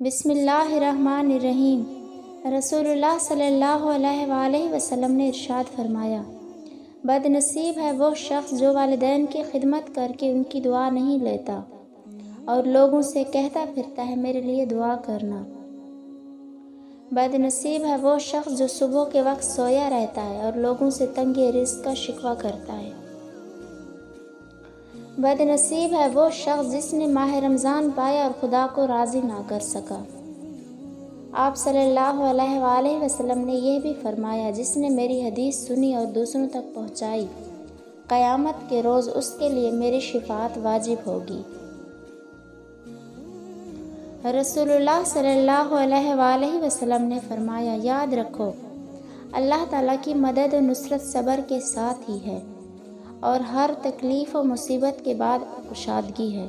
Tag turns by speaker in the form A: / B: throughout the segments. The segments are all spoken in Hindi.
A: बिस्मिल्लाहिर्रहमानिर्रहीम। रसूलुल्लाह सल्लल्लाहु अलैहि वसल्लम ने इरशाद फरमाया, बदनसीब है वो शख्स जो वालिदैन की खिदमत करके उनकी दुआ नहीं लेता और लोगों से कहता फिरता है मेरे लिए दुआ करना। बदनसीब है वो शख्स जो सुबह के वक्त सोया रहता है और लोगों से तंगे रिज़्क़ का शिकवा करता है। बदनसीब है वो शख्स जिसने माह रमज़ान पाया और खुदा को राज़ी ना कर सका। आप सल्लल्लाहु अलैहि वसल्लम ने यह भी फरमाया, जिसने मेरी हदीस सुनी और दूसरों तक पहुँचाई, क़यामत के रोज़ उसके लिए मेरी शिफ़ाअत वाजिब होगी। रसूलुल्लाह सल्लल्लाहु अलैहि वसल्लम ने फरमाया, याद रखो अल्लाह ताला की मदद और नुसरत सब्र के साथ ही है और हर तकलीफ़ और मुसीबत के बाद कुशादगी है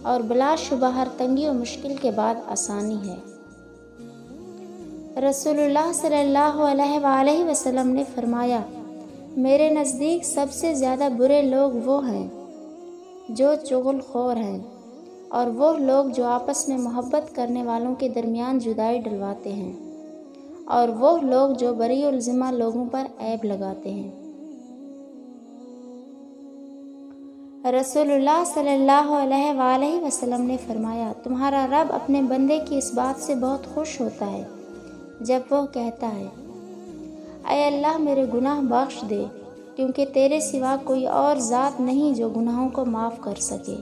A: और बिलाशुबा हर तंगी और मुश्किल के बाद आसानी है। रसूलुल्लाह सल्लल्लाहु अलैहि वसल्लम ने फरमाया, मेरे नज़दीक सबसे ज़्यादा बुरे लोग वो हैं जो चुगलखोर हैं और वो लोग जो आपस में मोहब्बत करने वालों के दरमियान जुदाई डलवाते हैं और वो लोग जो बरीउल ज़िम्मा लोगों पर ऐब लगाते हैं। रसूलुल्लाह सल्लल्लाहु अलैहि वसल्लम ने फरमाया, तुम्हारा रब अपने बंदे की इस बात से बहुत खुश होता है जब वो कहता है, ऐ अल्लाह मेरे गुनाह बख्श दे, क्योंकि तेरे सिवा कोई और ज़ात नहीं जो गुनाहों को माफ़ कर सके।